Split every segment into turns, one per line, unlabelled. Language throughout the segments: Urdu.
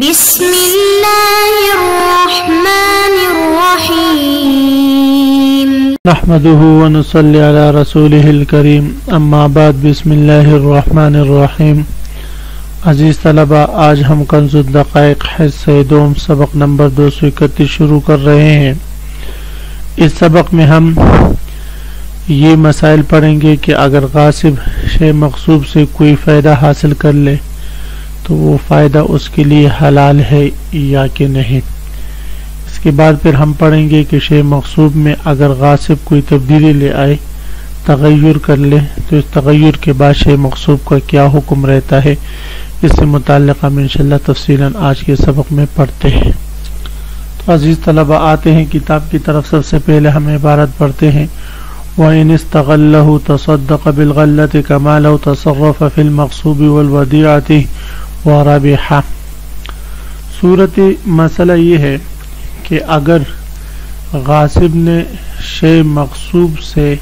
بسم اللہ الرحمن الرحیم
نحمده ونصلی علی رسولہ الکریم اما بعد بسم اللہ الرحمن الرحیم۔ عزیز طلبہ، آج ہم کنز الدقائق حصہ دوم سبق نمبر 231 شروع کر رہے ہیں۔ اس سبق میں ہم یہ مسائل پڑھیں گے کہ اگر غاصب شے مغصوب سے کوئی فائدہ حاصل کر لے تو وہ فائدہ اس کے لیے حلال ہے یا کہ نہیں۔ اس کے بعد پھر ہم پڑھیں گے کہ شے مغصوب میں اگر غاصب کوئی تبدیلی لے آئے، تغیر کر لے، تو اس تغیر کے بعد شے مغصوب کا کیا حکم رہتا ہے۔ اس سے متعلق ہم انشاءاللہ تفصیلاً آج کے سبق میں پڑھتے ہیں۔ تو عزیز طلبہ، آتے ہیں کتاب کی طرف۔ سب سے پہلے ہم عبارت پڑھتے ہیں وَإِنِ اسْتَغَلَّهُ تَصَدَّقَ بِالْغَلَّةِ كَمَا لَوْ تَصَرَّفَ فِي الْمَغْصُوبِ وَالْوَدِيعَةِ وَرَبِحَ۔ صورت مسئلہ یہ ہے کہ اگر غاصب نے شے مغصوب سے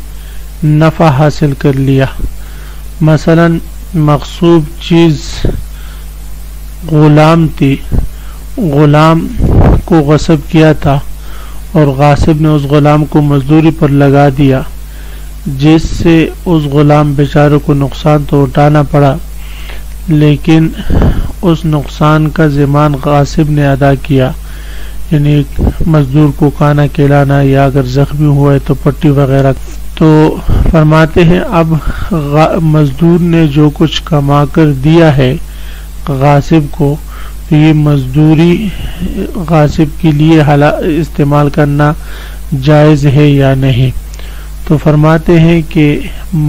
نفع حاصل کر لیا، مثلا مغصوب چیز غلام تھی، غلام کو غصب کیا تھا اور غاصب نے اس غلام کو مزدوری پر لگا دیا، جس سے اس غلام بیچارے کو نقصان تو اٹھانا پڑا، لیکن اس نقصان کا ضمان غاصب نے ادا کیا، یعنی مزدور کو کھانا کھلانا یا اگر زخمی ہوا ہے تو پٹی وغیرہ۔ تو فرماتے ہیں اب مزدور نے جو کچھ کما کر دیا ہے غاصب کو، تو یہ مزدوری غاصب کے لیے استعمال کرنا جائز ہے یا نہیں۔ تو فرماتے ہیں کہ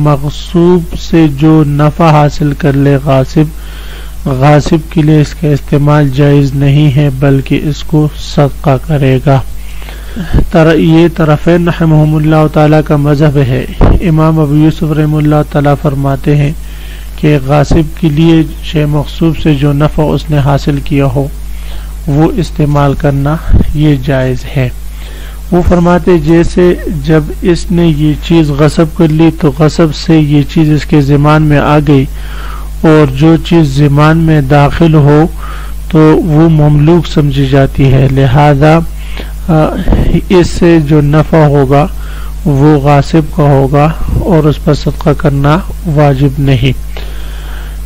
مغصوب سے جو نفع حاصل کر لے غاصب کے لیے اس کا استعمال جائز نہیں ہے، بلکہ اس کو صدقہ کرے گا۔ یہ طرفین رحمہم اللہ تعالیٰ کا مذہب ہے۔ امام ابو یوسف رحمہ اللہ تعالیٰ فرماتے ہیں کہ غاصب کے لیے شے مغصوب سے جو نفع اس نے حاصل کیا ہو وہ استعمال کرنا یہ جائز ہے۔ وہ فرماتے جیسے جب اس نے یہ چیز غصب کر لی تو غصب سے یہ چیز اس کے ضمان میں آ گئی، اور جو چیز ضمان میں داخل ہو تو وہ مملوک سمجھی جاتی ہے، لہذا اس سے جو نفع ہوگا وہ غاصب کا ہوگا اور اس پر صدقہ کرنا واجب نہیں۔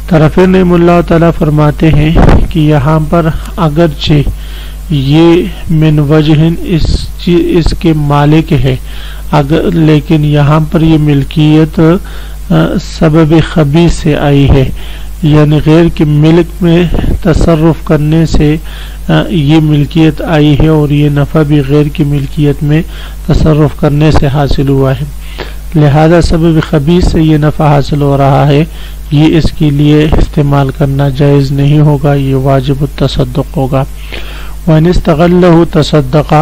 طرفین رحم اللہ تعالیٰ فرماتے ہیں کہ یہاں پر اگرچہ یہ من وجہ اس کے مالک ہے، لیکن یہاں پر یہ ملکیت سبب خبیث سے آئی ہے، یعنی غیر کے ملک میں تصرف کرنے سے یہ ملکیت آئی ہے، اور یہ نفع بھی غیر کی ملکیت میں تصرف کرنے سے حاصل ہوا ہے، لہذا سبب خبیث سے یہ نفع حاصل ہو رہا ہے، یہ اس کے لیے استعمال کرنا جائز نہیں ہوگا، یہ واجب التصدق ہوگا۔ وَإِنِ اسْتَغَلَّهُ تَصَدَّقَ،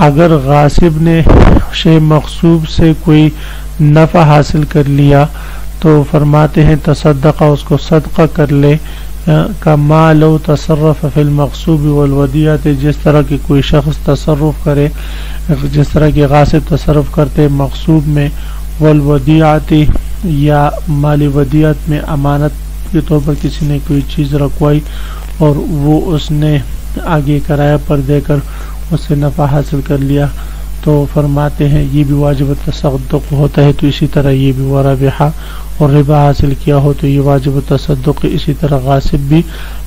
اگر غاصب نے شے مغصوب سے کوئی نفع حاصل کر لیا تو فرماتے ہیں تصدق، اس کو صدقہ کر لے، کما لو تصرف فی المغصوب والودیعۃ، جس طرح کی کوئی شخص تصرف کرے، جس طرح کی غاصب تصرف کرتے مغصوب میں، والودیعۃ یا مال ودیعت میں امانت کے طور پر کسی نے کوئی چیز رکھوائی اور وہ اس نے آگے کرایہ پر دے کر اس سے نفع حاصل کر لیا، تو فرماتے ہیں یہ بھی واجب التصدق ہوتا ہے۔ تو اسی طرح یہ بھی وربحہ، اور ربا حاصل کیا ہو تو یہ واجب التصدق۔ اسی طرح غاصب بھی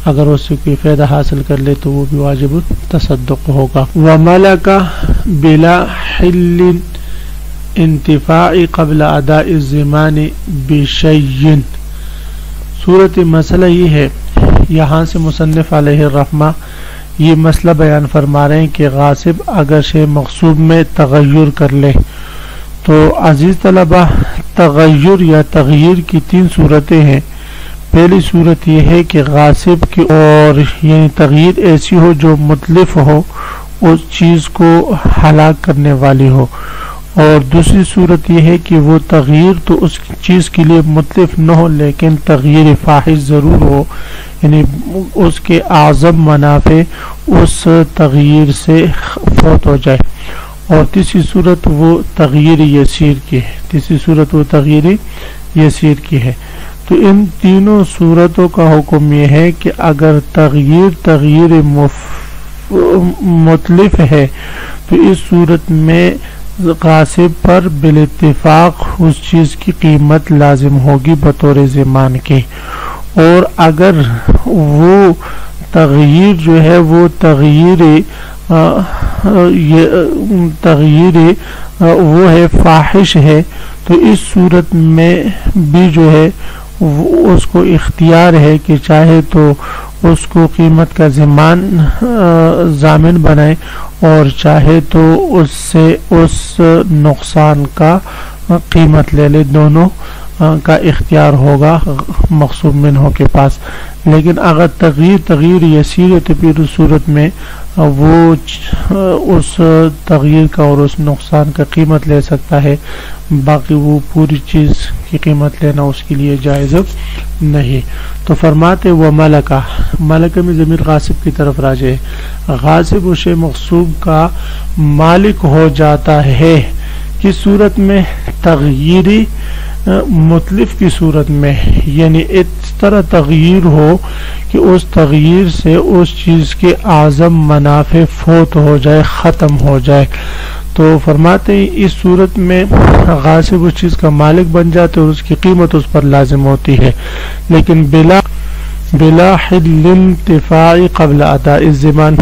اگر اس سے کوئی فائدہ حاصل کر لے تو وہ بھی واجب التصدق ہوگا۔ وملک بلا حل انتفاع قبل اداء الضمان بشیء۔ صورت مسئلہ یہ ہے، یہاں سے مصنف علیہ الرحمہ یہ مسئلہ بیان فرما رہے ہیں کہ غاصب اگر شے مغصوب میں تغیر کر لے تو عزیز طلبہ، تغیر یا تغییر کی 3 صورتیں ہیں۔ پہلی صورت یہ ہے کہ غاصب کی اور یعنی تغییر ایسی ہو جو متلف ہو، اس چیز کو ہلاک کرنے والی ہو، اور دوسری صورت یہ ہے کہ وہ تغییر تو اس چیز کے لیے متلف نہ ہو لیکن تغییر فاحش ضرور ہو، یعنی اس کے اعظم منافع اس تغییر سے فوت ہو جائے، اور تیسری صورت وہ تغییر یسیر کی ہے۔ تو ان تینوں صورتوں کا حکم یہ ہے کہ اگر تغییر مطلف ہے تو اس صورت میں غاصب پر بالاتفاق اس چیز کی قیمت لازم ہوگی بطور ضمان کے، اور اگر وہ تغییر جو ہے وہ تغییر وہ ہے فاحش ہے، تو اس صورت میں بھی جو ہے اس کو اختیار ہے کہ چاہے تو اس کو قیمت کا ضامن بنائے اور چاہے تو اس سے اس نقصان کا قیمت لے لے، دونوں کا اختیار ہوگا مغصوب منہ کے پاس۔ لیکن اگر تغییر یسیر ہے تو پھر اس صورت میں وہ اس تغییر کا اور اس نقصان کا قیمت لے سکتا ہے، باقی وہ پوری چیز کی قیمت لینا اس کے لیے جائز نہیں۔ تو فرماتے وہ ملکہ میں ضمیر غاصب کی طرف راجع ہے، غاصب و شے مغصوب کا مالک ہو جاتا ہے کس صورت میں؟ تغییری مطلف کی صورت میں، یعنی اس طرح تغییر ہو کہ اس تغییر سے اس چیز کے اعظم منافع فوت ہو جائے، ختم ہو جائے، تو فرماتے ہیں اس صورت میں غاصب اس چیز کا مالک بن جاتے اور اس کی قیمت اس پر لازم ہوتی ہے، لیکن بلا حل انتفاع قبل اداء الضمان،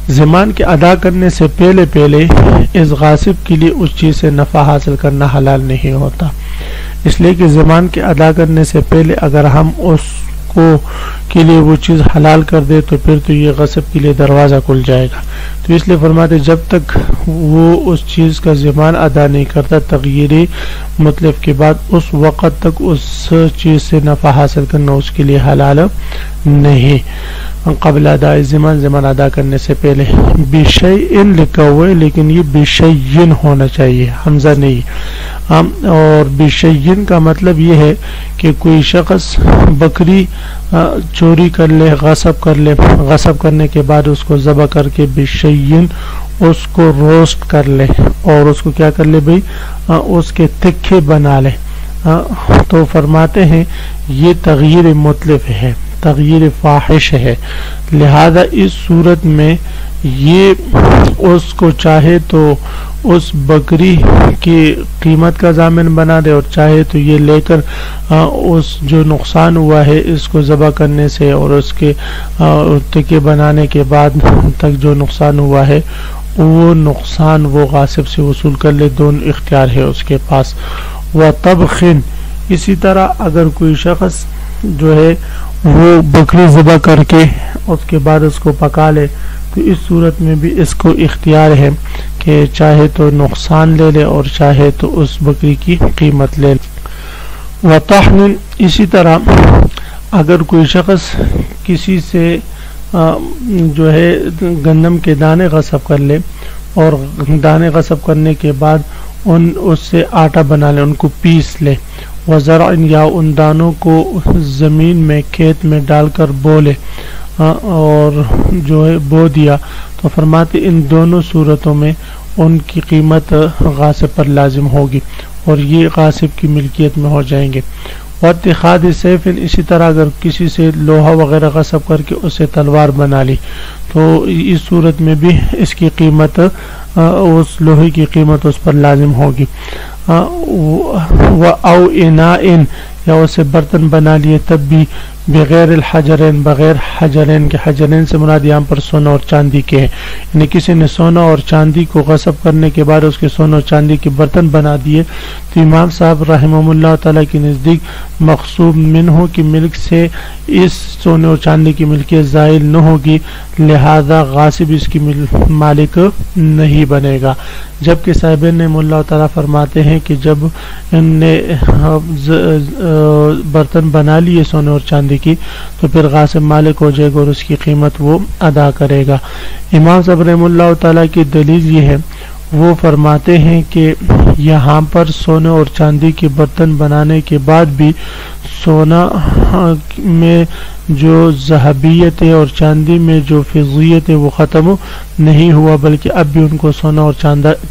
ضمان کے ادا کرنے سے پہلے اس غاصب کے لیے اس چیز سے نفع حاصل کرنا حلال نہیں ہوتا، اس لیے کہ ضمان کے ادا کرنے سے پہلے اگر ہم اس کو کے لیے وہ چیز حلال کر دے تو پھر تو یہ غصب کے لیے دروازہ کھل جائے گا، تو اس لیے فرماتے جب تک وہ اس چیز کا ضمان ادا نہیں کرتا تغییری مطلب کے بعد اس وقت تک اس چیز سے نفع حاصل کرنا اس کے لیے حلال نہیں۔ قبل اداء ضمان ادا کرنے سے پہلے بشیء لکھا ہوا ہے لیکن یہ بشیء ہونا چاہیے، حمزہ نہیں، اور بشیء کا مطلب یہ ہے کہ کوئی شخص بکری چوری کر لے، غصب کرنے کے بعد اس کو ذبح کر کے بشیء اس کو روسٹ کر لے اور اس کو کیا کر لے بھئی اس کے تکھے بنا لے، تو فرماتے ہیں یہ تغییر مطلب ہے، تغییر فاحش ہے، لہذا اس صورت میں یہ اس کو چاہے تو اس بکری کی قیمت کا ضامن بنا دے اور چاہے تو یہ لے کر اس جو نقصان ہوا ہے اس کو ذبح کرنے سے اور اس کے تکے بنانے کے بعد تک جو نقصان ہوا ہے وہ نقصان وہ غاصب سے وصول کر لے، دونوں اختیار ہے اس کے پاس۔ وطبخن، اسی طرح اگر کوئی شخص جو ہے وہ بکری ذبح کر کے اس کے بعد اس کو پکا لے تو اس صورت میں بھی اس کو اختیار ہے کہ چاہے تو نقصان لے لے اور چاہے تو اس بکری کی قیمت لے لے۔ وطحن، اسی طرح اگر کوئی شخص کسی سے جو ہے گندم کے دانے غصب کر لے اور دانے غصب کرنے کے بعد اس سے آٹا بنا لے، ان کو پیس لے، وزرع، یا ان دانوں کو زمین میں کھیت میں ڈال کر بو لے اور جو ہے بو دیا، تو فرماتے ان دونوں صورتوں میں ان کی قیمت غاصب پر لازم ہوگی اور یہ غاصب کی ملکیت میں ہو جائیں گے۔ واتخاذ سیف، اسی طرح اگر کسی سے لوہا وغیرہ غصب کر کے اسے تلوار بنا لی تو اس صورت میں بھی اس کی قیمت اس لوہے کی قیمت اس پر لازم ہوگی۔ او اناء، یا اسے برتن بنا لیے تب بھی بغیر الحجرین، بغیر حجرین کے، حجرین سے مراد یہاں پر سونا اور چاندی کے ہیں، یعنی کسی نے سونا اور چاندی کو غصب کرنے کے بعد اس کے سونا اور چاندی کے برتن بنا دیے تو امام صاحب رحمہ اللہ تعالیٰ کے نزدیک مغصوب منہ کی ملک سے اس سونے اور چاندی کی ملکیت زائل نہ ہوگی، لہذا غاصب اس کی مالک نہیں بنے گا، جبکہ صاحبین رحمہ اللہ تعالیٰ فرماتے ہیں کہ جب ان نے برتن بنا لیے سونے اور چاندی کی تو پھر غاصب مالک ہو جائے گا اور اس کی قیمت وہ ادا کرے گا۔ امام صاحب رحمہ اللہ تعالیٰ کی دلیل یہ ہے، وہ فرماتے ہیں کہ یہاں پر سونے اور چاندی کے برتن بنانے کے بعد بھی سونا میں جو ذہبیت ہے اور چاندی میں جو فضیت ہے وہ ختم نہیں ہوا، بلکہ اب بھی ان کو سونا اور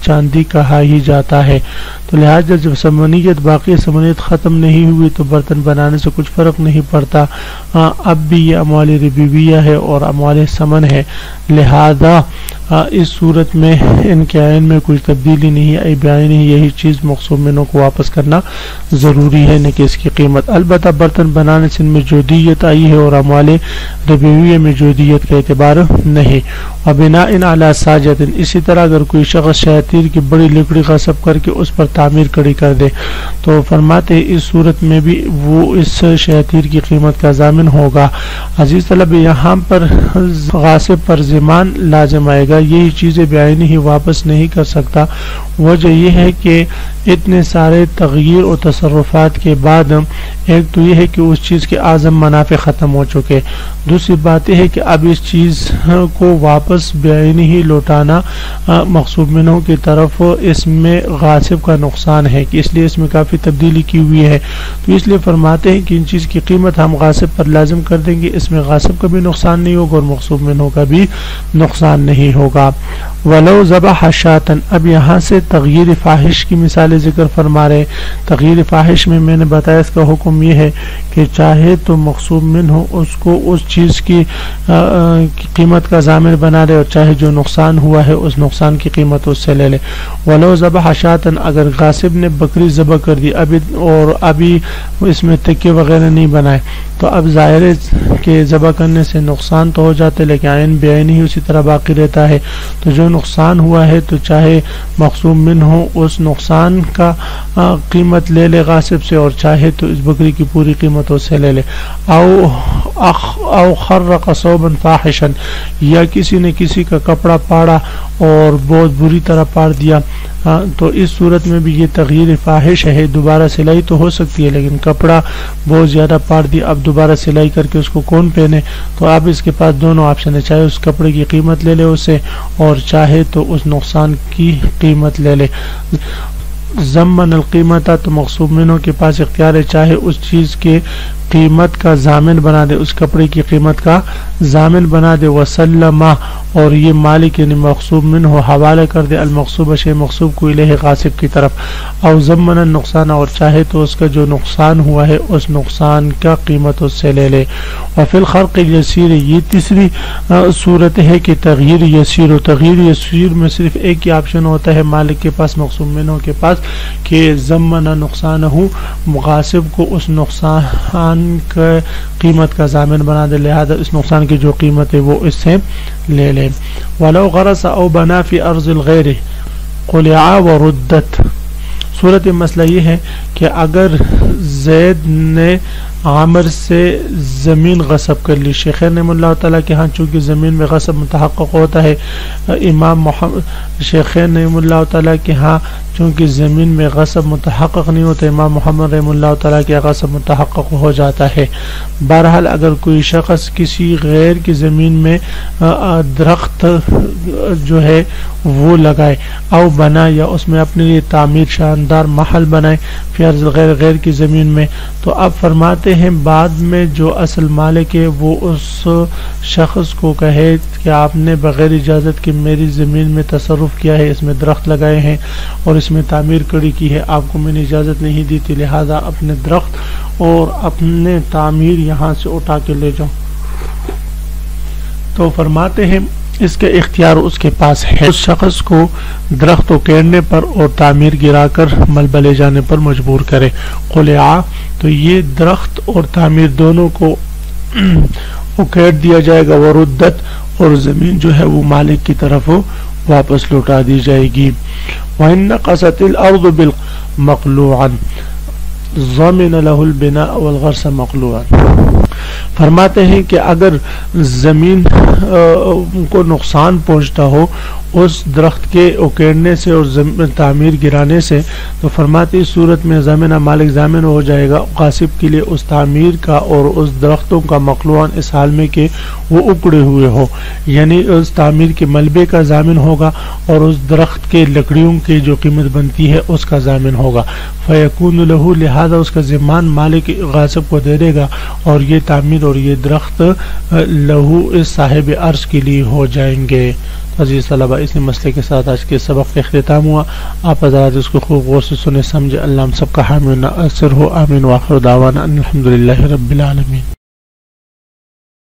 چاندی کہا ہی جاتا ہے۔ تو لہٰذا جب ثمنیت باقی ثمنیت ختم نہیں ہوئی تو برتن بنانے سے کچھ فرق نہیں پڑتا، اب بھی یہ اموال ربویہ ہے اور اموال ثمن ہے، لہذا اس صورت میں ان کے عین میں کوئی تبدیلی نہیں آئی، بیان نہیں، یہی چیز مقصود منوں کو واپس کرنا ضروری ہے، نہ کہ اس کی قیمت۔ البتہ برتن بنانے سے ان میں جودیت آئی ہے اور اموال ربویہ میں جودیت کا اعتبار نہیں۔ وبناء علی ساجۃ، اسی طرح اگر کوئی شخص شیاطین کی بڑی لکڑی غصب کر کے اس پر تعمیر کھڑی کر دے تو فرماتے ہیں اس صورت میں بھی وہ اس شیاطین کی قیمت کا ضامن ہوگا۔ عزیز طلب، یہاں پر غاصب پر ضمان لازم آئے گا، یہی چیزیں بعینی ہی واپس نہیں کر سکتا۔ وجہ یہ ہے کہ اتنے سارے تغییر اور تصرفات کے بعد ایک تو یہ ہے کہ اس چیز کے اعظم منافع ختم ہو چکے، دوسری بات یہ ہے کہ اب اس چیز کو واپس بعینی ہی لوٹانا مقصود منہوں کی طرف اس میں غاصب کا نقصان ہے، کہ اس لیے اس میں کافی تبدیلی کی ہوئی ہے، تو اس لیے فرماتے ہیں کہ ان چیز کی قیمت ہم غاصب پر لازم کر دیں گے، اس میں غاصب کا بھی نقصان نہیں ہوگا اور مقصود منہوں کا بھی نقصان نہیں ہوگا۔ ولو ذبح شاطن، اب یہاں سے تغییر فاحش کی مثال ذکر فرما رہے۔ تغییر فاحش میں نے بتایا اس کا حکم یہ ہے کہ چاہے تو مقصود منہ اس کو اس چیز کی قیمت کا ضامن بنا لے اور چاہے جو نقصان ہوا ہے اس نقصان کی قیمت اس سے لے لے۔ ولو ذبح شاطن، اگر غاصب نے بکری ذبح کر دی ابھی اس میں تکے وغیرہ نہیں بنائے تو اب ظاہر ہے کہ ذبح کرنے سے نقصان تو ہو جاتا ہے لیکن عین بے عین ہی اسی طرح باقی رہتا ہے، تو جو نقصان ہوا ہے تو چاہے مقصود منہ اس نقصان کا قیمت لے لے غاصب سے اور چاہے تو اس بکری کی پوری قیمت اس سے لے لے۔ او خرق ثوبا فاحشا، یا کسی نے کسی کا کپڑا پاڑا اور بہت بری طرح پاڑ دیا، تو اس صورت میں بھی یہ تغییر فاحش ہے، دوبارہ سلائی تو ہو سکتی ہے لیکن کپڑا بہت زیادہ پاڑ دیا، اب دوبارہ سلائی کر کے اس کو کون پہنے، تو اب اس کے پاس دونوں آپشن ہے، چاہے اس کپڑے کی قیمت لے لے اسے اور چاہے تو اس نقصان کی قیمت لے لے۔ ضمن القیمت، تو مقصود منوں کے پاس اختیار ہے، چاہے اس چیز کے قیمت کا ضامن بنا دے، اس کپڑے کی قیمت کا ضامن بنا دے، وسلم، اور یہ مالک یعنی مقصود منہ حوالہ کر دے المقصوب شے مقصوب کو الیہ غاصب کی طرف، او ضمن النقصان، اور چاہے تو اس کا جو نقصان ہوا ہے اس نقصان کا قیمت اس سے لے لے۔ وفی الخرق الیسیر، یہ تیسری صورت ہے کہ تغییر یسیر، و تغییر یسیر میں صرف ایک ہی آپشن ہوتا ہے مالک کے پاس مقصود منہ کے پاس کہ ضمن نقصان ہو، غاصب کو اس نقصان کا قیمت کا ضامن بنا دے، لہذا اس نقصان کی جو قیمت ہے وہ اس سے لے لے۔ ولو غرس او بنا فی ارض الغیر قلع وردت، صورت مسئلہ یہ ہے کہ اگر زید نے عامر سے زمین غصب کر لی، شیخین رحمہ اللہ تعالیٰ کے ہاں چونکہ زمین میں غصب متحقق ہوتا ہے، امام محمد شیخین رحمہ اللہ تعالیٰ کے ہاں چونکہ زمین میں غصب متحقق نہیں ہوتا، امام محمد رحمہ اللہ تعالیٰ کے غصب متحقق ہو جاتا ہے۔ بہرحال اگر کوئی شخص کسی غیر کی زمین میں درخت جو ہے وہ لگائے، او بنا، یا اس میں اپنے لیے تعمیر شاندار محل بنائے، فی ارض غیر کی زمین میں، تو اب فرماتے ہیں بعد میں جو اصل مالک ہے وہ اس شخص کو کہے کہ آپ نے بغیر اجازت کے میری زمین میں تصرف کیا ہے، اس میں درخت لگائے ہیں اور اس میں تعمیر کڑی کی ہے، آپ کو میں نے اجازت نہیں دی تھی، لہذا اپنے درخت اور اپنے تعمیر یہاں سے اٹھا کے لے جاؤ، تو فرماتے ہیں اس کے اختیار اس کے پاس ہے، اس شخص کو درخت اکیڑنے پر اور تعمیر گرا کر ملبہ لے جانے پر مجبور کرے۔ قلع، تو یہ درخت اور تعمیر دونوں کو اکیڑ دیا جائے گا، وردت، اور زمین جو ہے وہ مالک کی طرف واپس لوٹا دی جائے گی۔ وَإِن نَقَصَتِ الْأَرْضُ مَقْلُوعًا ضَمِنَ لَهُ الْبِنَاءَ وَالْغَرْسَ مَقْلُوعًا، فرماتے ہیں کہ اگر زمین کو نقصان پہنچتا ہو اس درخت کے اکیڑنے سے اور تعمیر گرانے سے، تو فرماتے اس صورت میں ضامنہ مالک ضامن ہو جائے گا غاصب کے لیے اس تعمیر کا اور اس درختوں کا مخلوعاً اس حال میں کہ وہ اکڑے ہوئے ہو، یعنی اس تعمیر کے ملبے کا ضامن ہوگا اور اس درخت کے لکڑیوں کی جو قیمت بنتی ہے اس کا ضامن ہوگا۔ فیکون لہو، لہذا اس کا ضمان مالک غاصب کو دے دے گا اور یہ تعمیر اور یہ درخت لہو اس صاحب عرض کے لیے ہو جائیں گے۔ عزیز طلبہ، اسی مسئلے کے ساتھ آج کے سبق کا اختتام ہوا۔ آپ حضرات اس کو خوب غور سے سنے سمجھے۔ اللہ ہم سب کا حامی و ناصر ہو، آمین۔ وآخر دعوانا ان الحمدللہ رب العالمین۔